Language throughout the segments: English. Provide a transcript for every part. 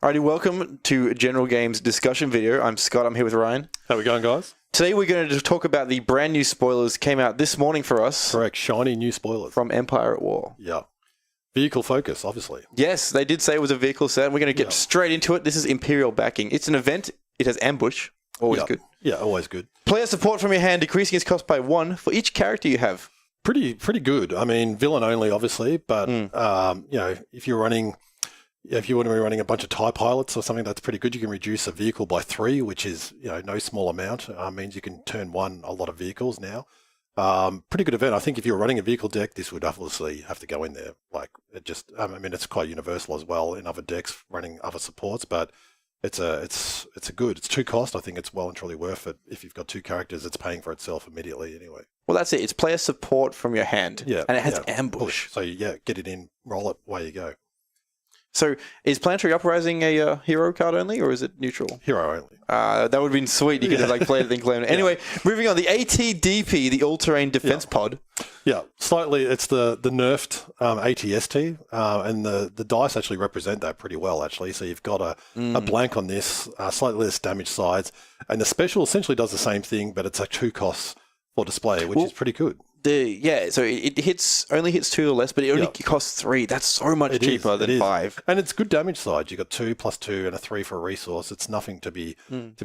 Alrighty, welcome to General Games discussion video. I'm Scott, I'm here with Ryan. How we going, guys? Today we're going to talk about the brand new spoilers came out this morning for us. Correct, shiny new spoilers. From Empire at War. Yeah. Vehicle focus, obviously. Yes, they did say it was a vehicle set, and we're going to get straight into it. This is Imperial backing. It's an event, it has ambush, always good. Yeah, always good. Player support from your hand, decreasing its cost by 1 for each character you have. Pretty good. I mean, villain only, obviously, but, if you're running... If you want to be running a bunch of TIE pilots or something, that's pretty good. You can reduce a vehicle by 3, which is no small amount. Means you can turn one a lot of vehicles now. Pretty good event. I think if you're running a vehicle deck, this would obviously have to go in there. Like it just, it's quite universal as well in other decks running other supports, but it's a good. It's 2 cost. I think it's well and truly worth it. If you've got 2 characters, it's paying for itself immediately anyway. Well, that's it. It's player support from your hand. Yeah, and it has ambush. So get it in, roll it, away you go. So, is Planetary Uprising a hero card only, or is it neutral? Hero only. That would have been sweet. You could have played it and claimed it. Anyway, moving on. The ATDP, the All-Terrain Defense Pod. Yeah, slightly. It's the nerfed ATST, and the dice actually represent that pretty well, actually. So you've got a blank on this, slightly less damage sides, and the special essentially does the same thing, but it's like 2 costs for display, which is pretty good. So it only hits 2 or less, but it only costs 3. That's so much cheaper than 5. And it's good damage side. You got 2 plus 2 and a 3 for a resource. It's nothing to be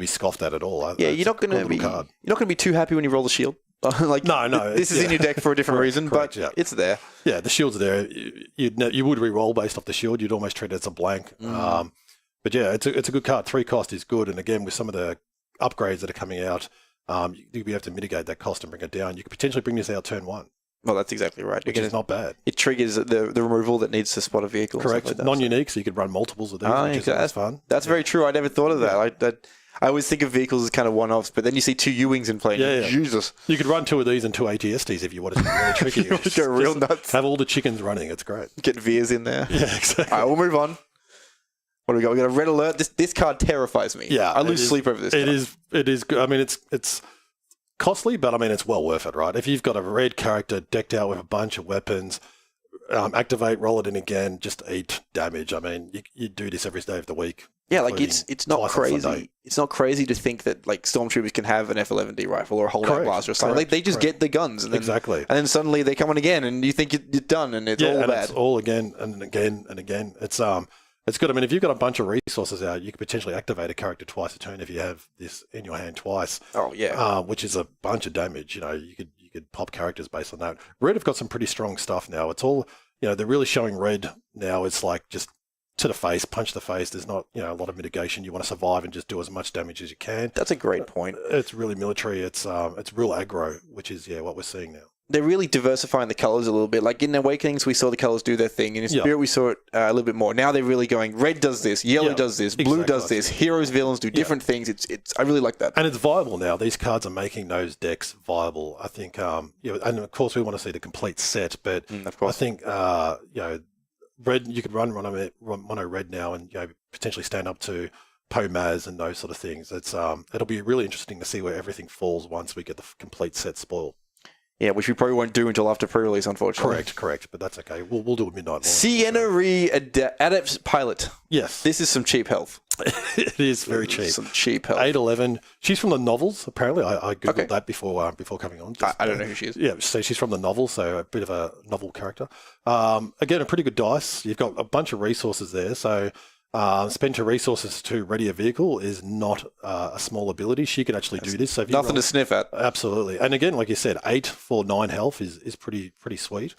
scoffed at all. Yeah, you're not going to be too happy when you roll the shield. No. This is in your deck for a different reason, but it's there. Yeah, the shield's there. You would re-roll based off the shield. You'd almost treat it as a blank. But yeah, it's a good card. 3 cost is good. And again, with some of the upgrades that are coming out, you'll be able to mitigate that cost and bring it down. You could potentially bring this out turn 1. Well, that's exactly right. Which is not bad. It triggers the removal that needs to spot a vehicle. Correct. Like Non-unique, so you could run multiples of these, which is fun. That's very true. I never thought of that. I always think of vehicles as kind of one-offs, but then you see 2 U-Wings in play. Yeah. Jesus. You could run 2 of these and 2 ATSTs if you wanted to be really tricky. Just go real nuts. Have all the chickens running. It's great. Get Veers in there. Yeah, exactly. All right, we'll move on. What do we got? We got a red alert. This card terrifies me. Yeah. I lose sleep over this card. It is good. I mean, it's costly, but I mean, it's well worth it, right? If you've got a red character decked out with a bunch of weapons, activate, roll it in again, just 8 damage. I mean, you do this every day of the week. Yeah, like it's not crazy. It's not crazy to think that like stormtroopers can have an F-11D rifle or a holdout blaster or something. Like they just get the guns, and then, and then suddenly they come on again, and you think you're done, and it's all bad. It's all again and again and again. It's good. I mean, if you've got a bunch of resources out, you could potentially activate a character twice a turn if you have this in your hand twice. Oh yeah, which is a bunch of damage. You could pop characters based on that. Red have got some pretty strong stuff now. It's all they're really showing red now. It's like just to the face, punch the face. There's not a lot of mitigation. You want to survive and just do as much damage as you can. That's a great point. It's really military. It's real aggro, which is what we're seeing now. They're really diversifying the colors a little bit. Like in Awakenings, we saw the colors do their thing. In Spirit, we saw it a little bit more. Now they're really going, red does this, yellow does this, blue does this, heroes, villains do different things. I really like that. And it's viable now. These cards are making those decks viable. I think, and of course we want to see the complete set, but I think, red, you could run mono red now and potentially stand up to POMAS and those sort of things. It'll be really interesting to see where everything falls once we get the complete set spoiled. Yeah, which we probably won't do until after pre-release, unfortunately. Correct, but that's okay. We'll do a midnight. Sienna Adepts Pilot. Yes. This is some cheap health. It is very cheap. Some cheap health. 811. She's from the novels, apparently. I Googled that before coming on. I don't know who she is. Yeah, so she's from the novel, so a bit of a novel character. Again, a pretty good dice. You've got a bunch of resources there, so... spend 2 resources to ready a vehicle is not a small ability. She can actually do this. So if nothing to sniff at. Absolutely. And again, like you said, 8 for 9 health is pretty sweet.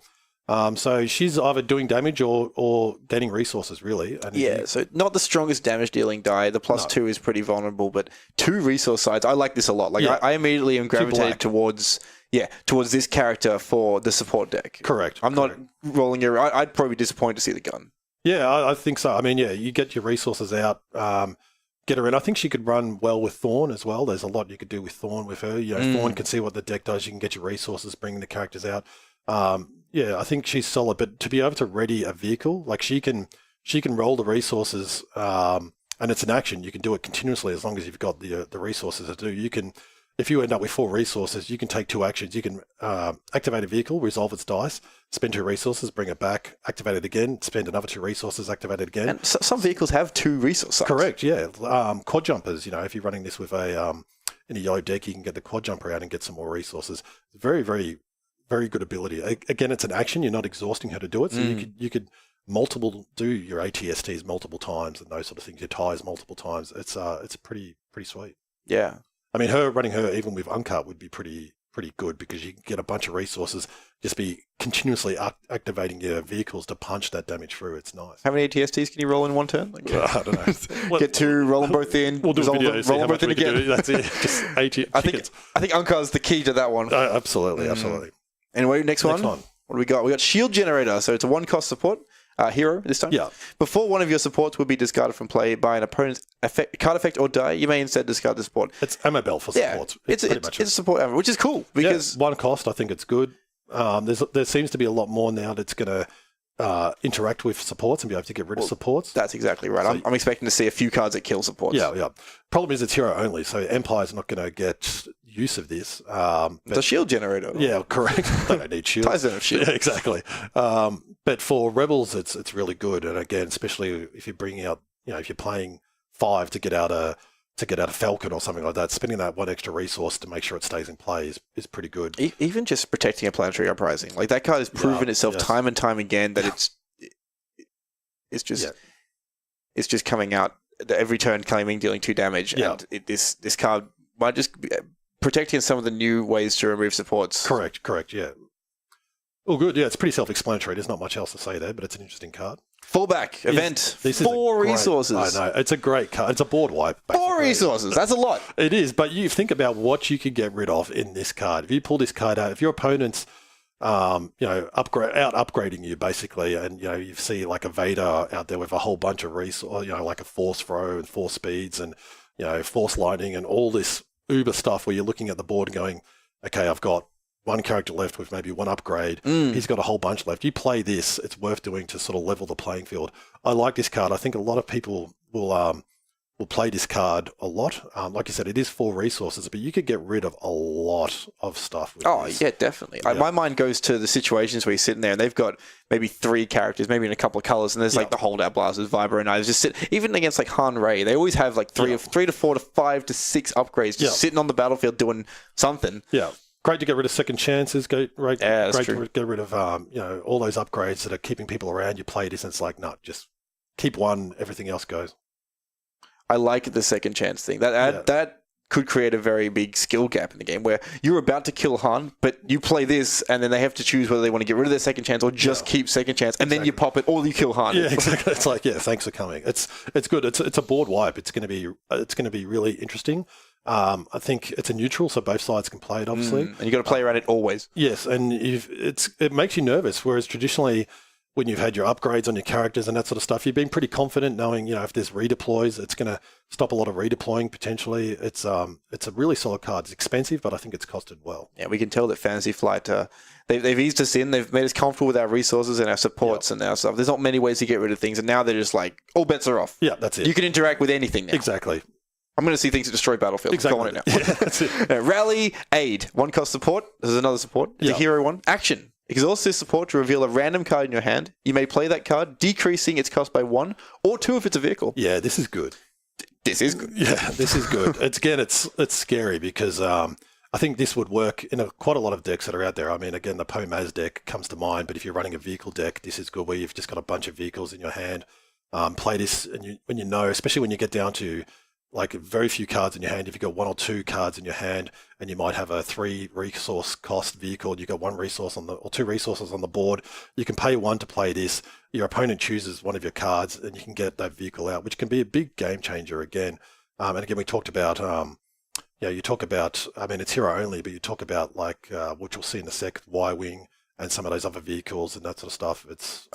So she's either doing damage or gaining resources, really. And so not the strongest damage dealing die. The +2 is pretty vulnerable, but 2 resource sides, I like this a lot. Like I immediately am gravitated towards this character for the support deck. Correct. I'm not rolling I'd probably be disappointed to see the gun. Yeah, I think so. I mean, you get your resources out, get her in. I think she could run well with Thorn as well. There's a lot you could do with Thorn with her. Thorn can see what the deck does. You can get your resources, bring the characters out. I think she's solid. But to be able to ready a vehicle, like she can roll the resources, and it's an action. You can do it continuously as long as you've got the resources to do. You can if you end up with 4 resources, you can take 2 actions. You can activate a vehicle, resolve its dice, spend 2 resources, bring it back, activate it again, spend another 2 resources, activate it again. And some vehicles have 2 resources. Correct, yeah. Quad jumpers, if you're running this with in a yellow deck, you can get the quad jumper out and get some more resources. Very, very, very good ability. Again, it's an action. You're not exhausting her to do it, so you could do your ATSTs multiple times and those sort of things. Your ties multiple times. It's pretty sweet. Yeah. I mean, running her even with uncut would be pretty good because you can get a bunch of resources, just be continuously activating your vehicles to punch that damage through. It's nice. How many ATSTs can you roll in one turn? I don't know. Get 2, roll them both in. We'll do a video. Roll them both in again. That's it. Just I think uncut is the key to that one. Absolutely. Anyway, next one. What do we got? We got shield generator. So it's a 1-cost support. Hero this time. Yeah. Before one of your supports would be discarded from play by an opponent's card effect or die, you may instead discard the support. It's ammo bell for supports. It's a support ammo, which is cool because 1 cost. I think it's good. There seems to be a lot more now that's going to interact with supports and be able to get rid of supports. That's exactly right. So I'm expecting to see a few cards that kill supports. Yeah. Problem is it's hero only, so Empire's not going to get use of this. It's a shield generator. Yeah, correct. They don't need shields. Ties don't have shield. Yeah, exactly. But for Rebels, it's really good. And again, especially if you're bringing out, if you're playing 5 to get out a Falcon or something like that, spending that 1 extra resource to make sure it stays in play is pretty good. Even just protecting a planetary uprising, like that card has proven itself time and time again that it's just coming out every turn, claiming, dealing 2 damage, and this card might just be protecting some of the new ways to remove supports. Correct. Yeah. Oh, good. Yeah, it's pretty self-explanatory. There's not much else to say there, but it's an interesting card. Fallback event. This 4 resources. I know. It's a great card. It's a board wipe. Basically. 4 resources. That's a lot. It is, but you think about what you could get rid of in this card. If you pull this card out, if your opponent's, upgrading you basically, and you see like a Vader out there with a whole bunch of resources, like a force throw and 4 speeds and force lightning and all this uber stuff where you're looking at the board and going, okay, I've got 1 character left with maybe 1 upgrade. He's got a whole bunch left. You play this, it's worth doing to sort of level the playing field. I like this card. I think a lot of people will play this card a lot. Like you said, it is 4 resources, but you could get rid of a lot of stuff with this. Yeah, definitely. Yeah. My mind goes to the situations where you're sitting there and they've got maybe 3 characters, maybe in a couple of colors, and there's like the holdout blasters, Vibro knives, just sit. Even against like Han Rey, they always have like 3 to 4 to 5 to 6 upgrades just sitting on the battlefield doing something. Yeah. Great to get rid of second chances. Great to get rid of all those upgrades that are keeping people around. You play this and it's like, no, just keep 1. Everything else goes. I like the second chance thing. That could create a very big skill gap in the game where you're about to kill Han, but you play this and then they have to choose whether they want to get rid of their second chance or just keep second chance, and then you pop it or you kill Han. Yeah, exactly. It's like, thanks for coming. It's good. It's a board wipe. It's going to be really interesting. I think it's a neutral, so both sides can play it, obviously. And you got to play around it always. Yes, and it makes you nervous, whereas traditionally when you've had your upgrades on your characters and that sort of stuff, you've been pretty confident knowing, if there's redeploys, it's going to stop a lot of redeploying potentially. It's a really solid card. It's expensive, but I think it's costed well. Yeah, we can tell that Fantasy Flight, they've eased us in. They've made us comfortable with our resources and our supports and our stuff. There's not many ways to get rid of things, and now they're just like, all bets are off. Yeah, that's it. You can interact with anything now. Exactly. I'm going to see things that destroy battlefields. Exactly. Go on it now. Yeah, that's it. Rally, aid. 1-cost support. This is another support. It's a hero one. Action. Exhaust this support to reveal a random card in your hand. You may play that card, decreasing its cost by 1 or 2 if it's a vehicle. Yeah, this is good. This is good. Yeah, this is good. It's scary because I think this would work in quite a lot of decks that are out there. I mean, again, the Pomaz deck comes to mind, but if you're running a vehicle deck, this is good where you've just got a bunch of vehicles in your hand. Play this, and when especially when you get down to like very few cards in your hand, if you've got 1 or 2 cards in your hand and you might have a 3 resource cost vehicle, you've got 1 resource or 2 resources on the board, you can pay 1 to play this. Your opponent chooses one of your cards and you can get that vehicle out, which can be a big game changer again. And again, we talked about, you talk about, I mean, it's hero only, but you talk about like, what you'll see in a sec, Y-Wing and some of those other vehicles and that sort of stuff. It's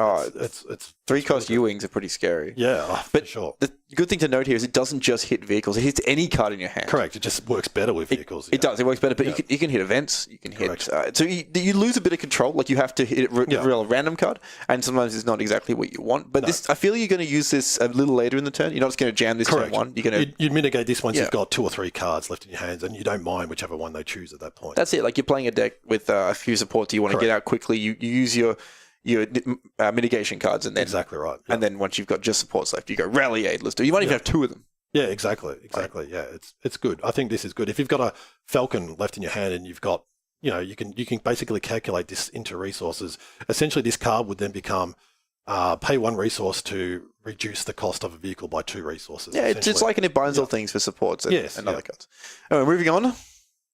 3-cost U-Wings are pretty scary. Yeah, but for sure. The good thing to note here is it doesn't just hit vehicles; it hits any card in your hand. Correct. It just works better with vehicles. It does. It works better, but you can hit events. You can hit. So you lose a bit of control. Like you have to hit a random card, and sometimes it's not exactly what you want. But this, I feel you're going to use this a little later in the turn. You're not just going to jam this turn one. You're going to you'd mitigate this once you've got 2 or 3 cards left in your hands, and you don't mind whichever one they choose at that point. That's it. Like you're playing a deck with a few supports you want to get out quickly. You use your mitigation cards, and then exactly right. And then once you've got just supports left, you go rally aid. Let's do. You might even have 2 of them. Yeah, exactly. Yeah, it's good. I think this is good. If you've got a Falcon left in your hand and you've got, you can basically calculate this into resources. Essentially, this card would then become pay 1 resource to reduce the cost of a vehicle by 2 resources. Yeah, it's like it binds all things for supports and other cards. Anyway, moving on.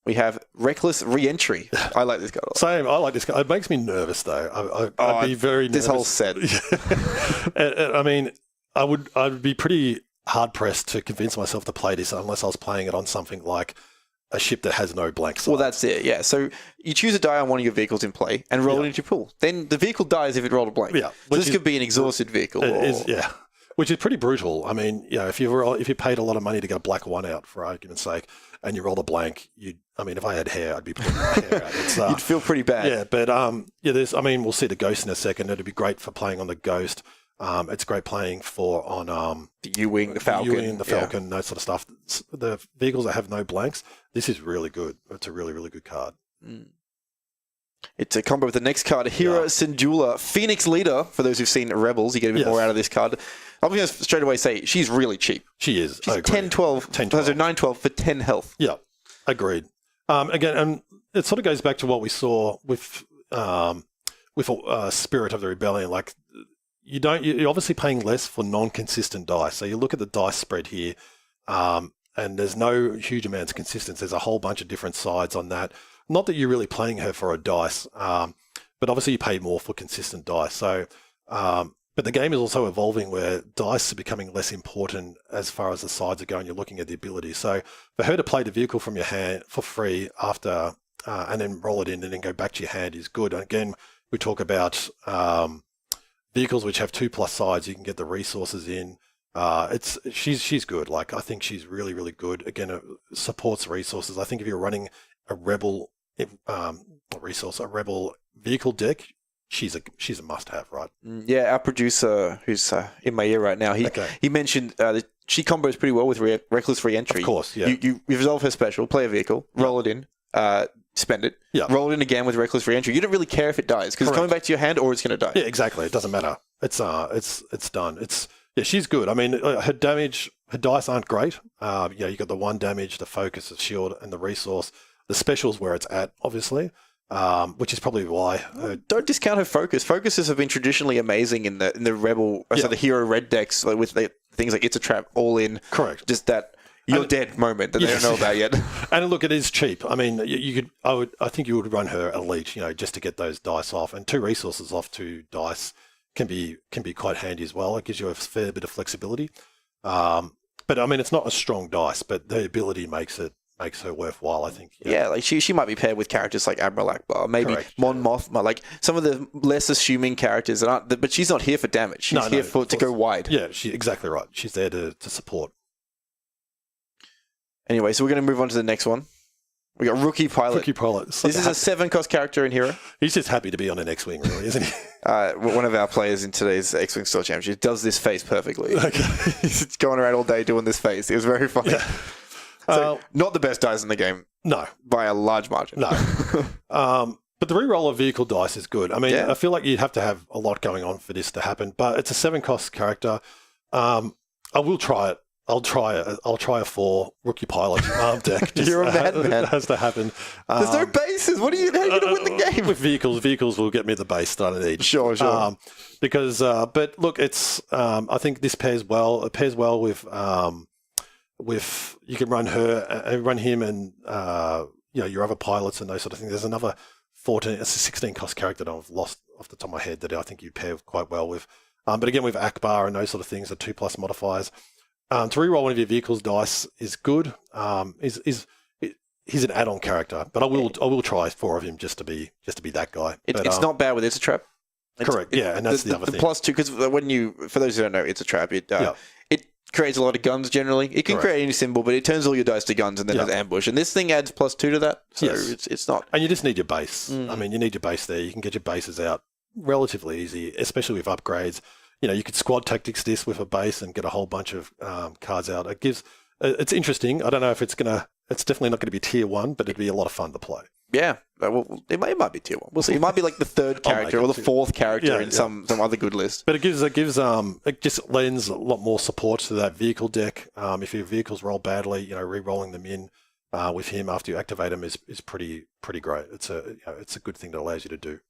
We have Reckless Reentry. I like this card a lot. Same. I like this card. It makes me nervous, though. I'd be very nervous. This whole set. I mean, I'd be pretty hard-pressed to convince myself to play this unless I was playing it on something like a ship that has no blank side. Well, that's it, yeah. So you choose a die on one of your vehicles in play and roll it into your pool. Then the vehicle dies if it rolled a blank. Yeah. So this could be an exhausted vehicle. Which is pretty brutal. I mean, if you paid a lot of money to get a black 1 out, for argument's sake, and you rolled a blank, if I had hair, I'd be putting my hair out. You'd feel pretty bad. Yeah, but we'll see the Ghost in a second. It'd be great for playing on the Ghost. It's great playing on the U-Wing, the Falcon. That sort of stuff. The vehicles that have no blanks, this is really good. It's a really, really good card. It's a combo with the next card, Hera Syndulla, Phoenix Leader. For those who've seen Rebels, you get a bit more out of this card. I'm going to straight away say she's really cheap. She is. She's 9-12 for 10 health. Yeah, agreed. Again, and it sort of goes back to what we saw with Spirit of the Rebellion. Like, you're obviously paying less for non-consistent dice. So you look at the dice spread here, and there's no huge amounts of consistency. There's a whole bunch of different sides on that. Not that you're really playing her for a dice, but obviously you pay more for consistent dice. So, but the game is also evolving where dice are becoming less important as far as the sides are going. You're looking at the ability. So for her to play the vehicle from your hand for free after, and then roll it in and then go back to your hand is good. And again, we talk about vehicles which have 2+ sides. You can get the resources in. She's good. Like, I think she's really, really good. Again, it supports resources. I think if you're running a rebel rebel vehicle deck, she's a must-have, right? Yeah, our producer, who's in my ear right now, he mentioned that she combos pretty well with Reckless Reentry. Of course, yeah. You resolve her special, play a vehicle, roll it in, spend it, roll it in again with Reckless Reentry. You don't really care if it dies because it's coming back to your hand or it's going to die. Yeah, exactly. It doesn't matter. It's done. She's good. I mean, her dice aren't great. You got the 1 damage, the focus, the shield, and the resource. The special's where it's at, obviously, which is probably why. Don't discount her focus. Focuses have been traditionally amazing in the Rebel, so the Hero Red decks, like with the things like It's a Trap, All In. Correct. Just that you're dead moment that they don't know about yet. And look, it is cheap. I mean, I think you would run her elite, just to get those dice off, and 2 resources off 2 dice can be quite handy as well. It gives you a fair bit of flexibility. But I mean, it's not a strong dice, but the ability makes her worthwhile, I think. Yeah, like she might be paired with characters like Admiral Akbar, maybe Mon Mothma, like some of the less assuming characters that aren't. But she's not here for damage. She's here to go wide. Yeah, she's exactly right. She's there to support. Anyway, so we're going to move on to the next one. We got Rookie Pilot. This is a 7-cost character in Hero. He's just happy to be on an X-Wing, really, isn't he? One of our players in today's X-Wing Store Championship does this face perfectly. Okay. He's going around all day doing this face. It was very funny. Yeah. So, not the best dice in the game. No. By a large margin. No. But the reroll of vehicle dice is good. I mean, I feel like you'd have to have a lot going on for this to happen, but it's a 7-cost character. I will try it. I'll try a 4 Rookie Pilot deck. You're a madman. It has to happen. There's no bases. How are you going to win the game? With vehicles will get me the base that I need. Sure. But look, it's. I think this pairs well. It pairs well with you can run her, run him, and your other pilots and those sort of things. There's another 14. It's a 16-cost character that I've lost off the top of my head that I think you pair quite well with. But again, with Akbar and those sort of things, the 2+ modifiers. To reroll one of your vehicle's dice is good. Is he's an add-on character, but I will try 4 of him just to be that guy. It's not bad with It's a Trap. Correct. And that's the other thing. The +2, because for those who don't know, It's a Trap. It creates a lot of guns generally. It can create any symbol, but it turns all your dice to guns and then there's ambush. And this thing adds +2 to that. So it's not. And you just need your base. I mean, you need your base there. You can get your bases out relatively easy, especially with upgrades. You could squad tactics this with a base and get a whole bunch of cards out. It's interesting. I don't know if it's definitely not going to be tier 1, but it'd be a lot of fun to play. Yeah, well, it might be tier 1. We'll see. It might be like the 3rd character or the 4th character in some other good list. But it just lends a lot more support to that vehicle deck. If your vehicles roll badly, re-rolling them in with him after you activate them is pretty great. It's a good thing that allows you to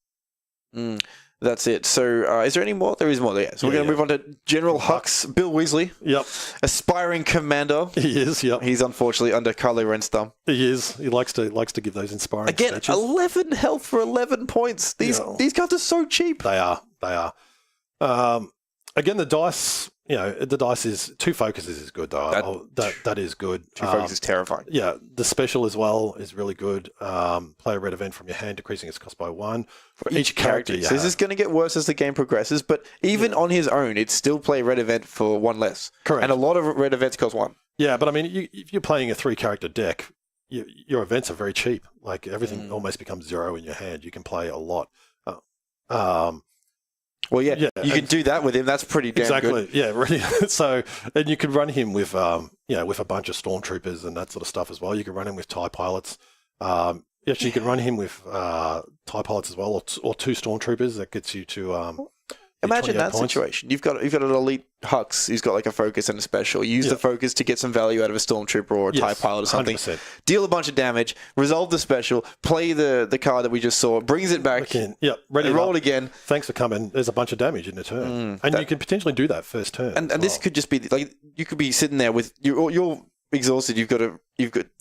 do. That's it. So is there any more? There is more. Yeah. So we're going to move on to General Hux, Bill Weasley. Yep. Aspiring commander. He is, yep. He's unfortunately under Kylo Ren's thumb. He is. He likes to give those inspiring Again, speeches. 11 health for 11 points. These cards are so cheap. They are. Again, the dice... the dice is 2 focuses is good though. That is good. 2 focuses is terrifying. Yeah, the special as well is really good. Play a red event from your hand, decreasing its cost by 1 for each character. So this is going to get worse as the game progresses, but even on his own, it's still play red event for 1 less. Correct. And a lot of red events cost 1. Yeah, but I mean, if you're playing a 3-character deck, your events are very cheap. Like everything almost becomes 0 in your hand. You can play a lot. Well, you can do that with him. That's pretty damn good. Exactly. Yeah, really. So, and you can run him with, with a bunch of stormtroopers and that sort of stuff as well. You can run him with TIE pilots. Actually, you can run him with TIE pilots as well, or 2 stormtroopers. That gets you to. Imagine that situation. You've got an elite Hux who's got like a focus and a special. Use the focus to get some value out of a stormtrooper or a TIE pilot or something. 100%. Deal a bunch of damage, resolve the special, play the card that we just saw, brings it back, ready to roll it again. Thanks for coming. There's a bunch of damage in the turn. And you can potentially do that first turn. And this could just be like, you could be sitting there with, you're exhausted, you've got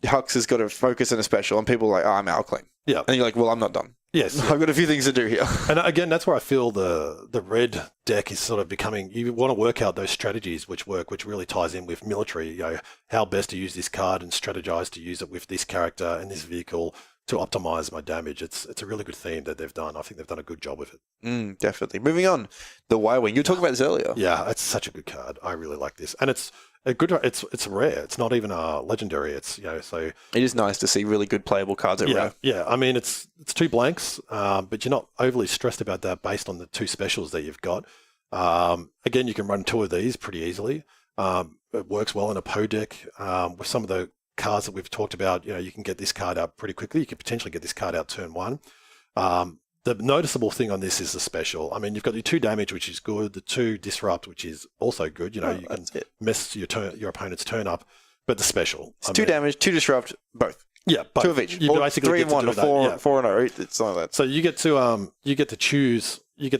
Hux has got a focus and a special, and people are like, I'm out clean. Yeah. And you're like, well, I'm not done. Yes. I've got a few things to do here. And again, that's where I feel the red deck is sort of becoming, you want to work out those strategies which work, which really ties in with military, how best to use this card and strategize to use it with this character and this vehicle to optimize my damage. It's a really good theme that they've done. I think they've done a good job with it. Definitely. Moving on, the Y-Wing. You were talking about this earlier. Yeah, it's such a good card. I really like this. And it's a good. It's rare. It's not even a legendary. It's so it is nice to see really good playable cards at rare. Yeah, I mean it's 2 blanks, but you're not overly stressed about that based on the 2 specials that you've got. Again, you can run 2 of these pretty easily. It works well in a Poe deck. With some of the cards that we've talked about, you can get this card out pretty quickly. You could potentially get this card out turn 1. The noticeable thing on this is the special. I mean, you've got your 2 damage, which is good. The 2 disrupt, which is also good. You can mess your opponent's turn up. But the special, it's 2 damage, 2 disrupt, both. Yeah, both. 2 of each. You basically 3 and 1, or 4 and 0. It's not that. So you get to choose. Your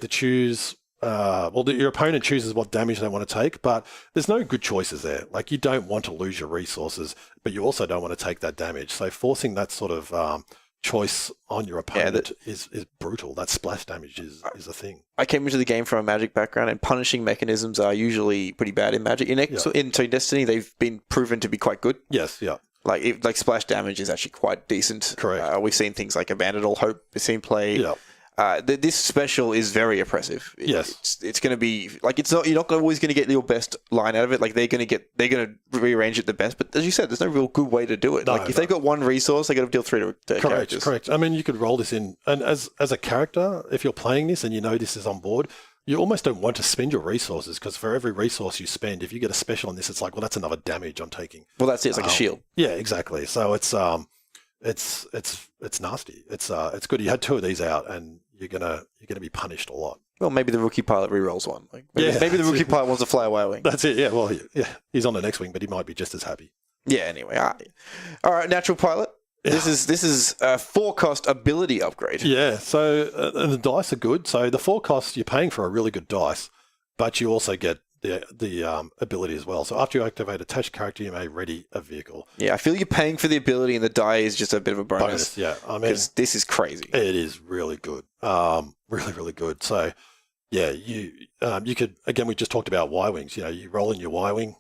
opponent chooses what damage they want to take, but there's no good choices there. Like you don't want to lose your resources, but you also don't want to take that damage. So forcing that sort of choice on your opponent is brutal. That splash damage is a thing. I came into the game from a Magic background, and punishing mechanisms are usually pretty bad in Magic. In Destiny, they've been proven to be quite good. Yes, yeah. Like splash damage is actually quite decent. Correct. We've seen things like Abandoned All Hope. We've seen play. Yeah. This special is very oppressive. Yes, it's going to be like you're not always going to get your best line out of it. Like they're going to rearrange it the best. But as you said, there's no real good way to do it. If they've got 1 resource, they got to deal 3 to characters. Correct. I mean, you could roll this in, and as a character, if you're playing this and you know this is on board, you almost don't want to spend your resources because for every resource you spend, if you get a special on this, it's like, well, that's another damage I'm taking. Well, that's it. It's like a shield. Yeah, exactly. So it's nasty. It's good. You had 2 of these out, and you're gonna be punished a lot. Well, maybe the rookie pilot rerolls 1. Maybe the rookie pilot wants to fly a Y-wing. That's it. Yeah. Well, he's on the next wing, but he might be just as happy. Yeah. Anyway, all right. Natural pilot. Yeah. This is a 4-cost ability upgrade. Yeah. So and the dice are good. So the 4 costs, you're paying for a really good dice, but you also get the ability as well. So after you activate attached character, you may ready a vehicle. Yeah, I feel you're paying for the ability, and the die is just a bit of a bonus. Yeah, I mean, this is crazy. It is really good. Really, really good. So yeah, you could, again, we just talked about Y-wings. You roll in your Y-wing.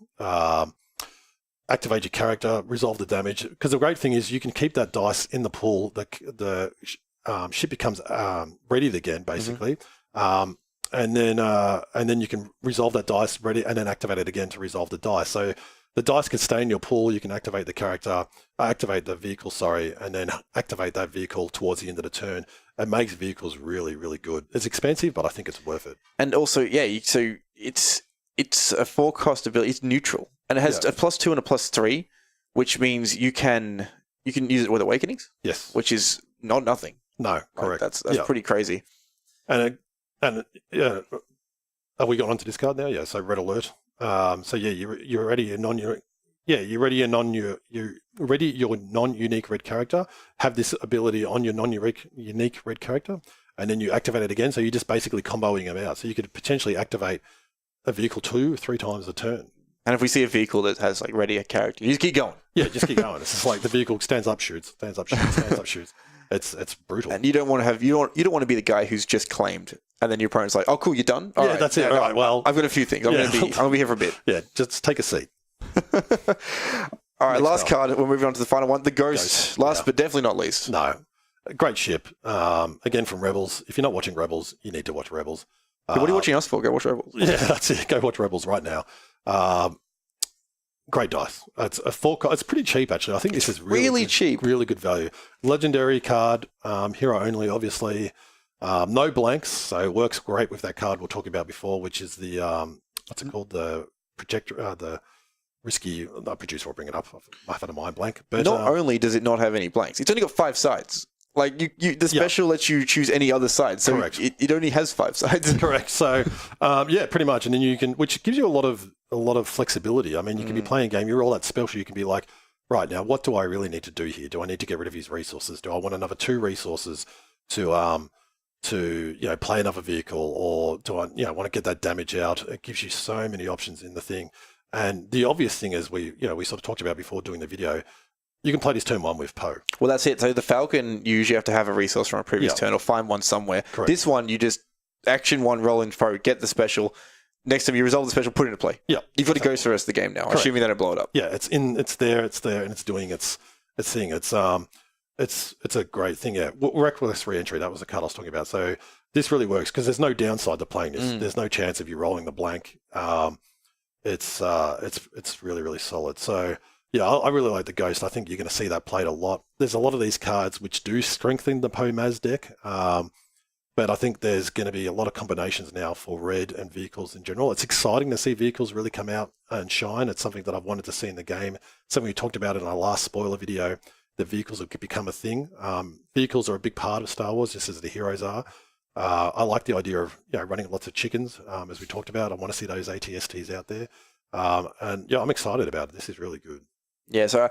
activate your character, resolve the damage. Because the great thing is you can keep that dice in the pool. The ship becomes readied again, basically. And then you can resolve that dice ready, and then activate it again to resolve the dice. So the dice can stay in your pool. You can activate the vehicle, and then activate that vehicle towards the end of the turn. It makes vehicles really, really good. It's expensive, but I think it's worth it. And also, so it's a 4-cost ability. It's neutral, and it has a +2 and a +3, which means you can use it with Awakenings. Yes, which is not nothing. No, correct. That's pretty crazy. And have we got onto this card now? Yeah. So red alert. You're ready your non-unique red character. Have this ability on your non-unique red character, and then you activate it again. So you're just basically comboing them out. So you could potentially activate a vehicle 2 or 3 times a turn. And if we see a vehicle that has like ready a character, you just keep going. Yeah, just keep going. It's just like the vehicle stands up, shoots. It's brutal. And you don't want to be the guy who's just claimed, and then your opponent's like, "Oh, cool, you're done." All right, that's it. All right, well, I've got a few things. I'm gonna be here for a bit. Yeah, just take a seat. All right, last card. We're moving on to the final one, the Ghost. Last but definitely not least. No, great ship. Again from Rebels. If you're not watching Rebels, you need to watch Rebels. What are you watching us for? Go watch Rebels. Yeah, that's it. Go watch Rebels right now. Great dice. It's a 4-card. It's pretty cheap, actually. I think this is really cheap. Really good value. Legendary card. Hero only, obviously. No blanks, so it works great with that card we'll talk about before, which is the what's it called? The projector. The risky producer will bring it up. I've had a mind blank. But not only does it not have any blanks, it's only got 5 sides. Like the special lets you choose any other side, so it only has 5 sides. Correct. So pretty much, and then you can, which gives you a lot of flexibility. I mean, you can be playing a game, you roll that special, you can be like, right now, what do I really need to do here? Do I need to get rid of his resources? Do I want another 2 resources to play another vehicle, or do I want to get that damage out? It gives you so many options in the thing, and the obvious thing is we sort of talked about before doing the video. You can play this turn 1 with Poe. Well, that's it. So the Falcon, you usually have to have a resource from a previous turn or find one somewhere. Correct. This one, you just action 1, roll in Poe, get the special. Next time you resolve the special, put it into play. Yeah, you've got to go for the rest of the game now. Correct. Assuming they don't blow it up. Yeah, it's there, and it's doing its thing. It's a great thing. Yeah, reckless reentry. That was the card I was talking about. So this really works because there's no downside to playing this. There's no chance of you rolling the blank. It's really, really solid. So. Yeah, I really like the Ghost. I think you're going to see that played a lot. There's a lot of these cards which do strengthen the Poe Maz deck, but I think there's going to be a lot of combinations now for red and vehicles in general. It's exciting to see vehicles really come out and shine. It's something that I've wanted to see in the game. Something we talked about in our last spoiler video, that vehicles have become a thing. Vehicles are a big part of Star Wars, just as the heroes are. I like the idea of running lots of chickens, as we talked about. I want to see those ATSTs out there. And I'm excited about it. This is really good. Yeah, so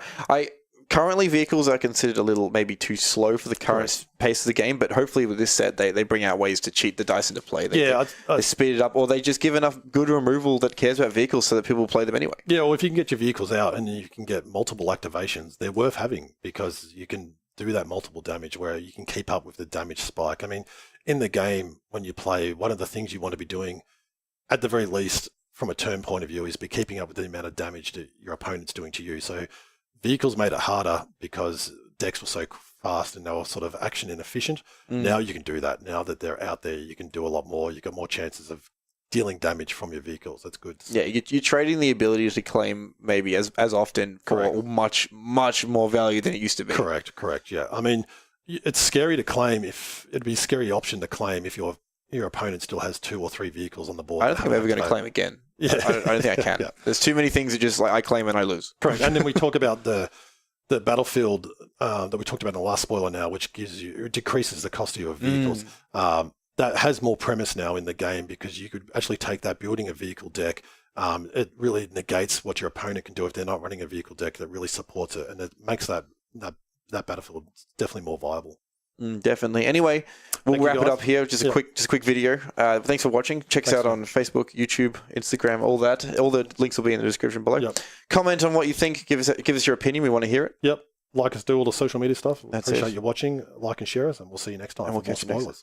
currently vehicles are considered a little maybe too slow for the current pace of the game, but hopefully with this set they bring out ways to cheat the dice into play. They speed it up, or they just give enough good removal that cares about vehicles so that people will play them anyway. Yeah, well, if you can get your vehicles out and you can get multiple activations, they're worth having because you can do that multiple damage where you can keep up with the damage spike. I mean, in the game, when you play, one of the things you want to be doing, at the very least, from a turn point of view, is be keeping up with the amount of damage that your opponent's doing to you. So vehicles made it harder because decks were so fast and they were sort of action inefficient. Now you can do that. Now that they're out there, you can do a lot more. You've got more chances of dealing damage from your vehicles. That's good. Yeah, you're trading the ability to claim maybe as often for much, much more value than it used to be. Correct, yeah. I mean, it's scary to claim it'd be a scary option to claim if your opponent still has 2 or 3 vehicles on the board. I don't think I'm ever going to claim again. Yeah. I don't think I can. Yeah. There's too many things that just like I claim and I lose. Correct. And then we talk about the battlefield that we talked about in the last spoiler now, which decreases the cost of your vehicles. That has more premise now in the game because you could actually take that building a vehicle deck. It really negates what your opponent can do if they're not running a vehicle deck that really supports it, and it makes that battlefield definitely more viable. Definitely. Anyway, we'll wrap it up here. Just a quick video. Thanks for watching. Check us out on Facebook, YouTube, Instagram, all that. All the links will be in the description below. Yep. Comment on what you think. Give us your opinion. We want to hear it. Yep. Like us, do all the social media stuff. Appreciate you watching. Like and share us, and we'll see you next time. And we'll catch you next time.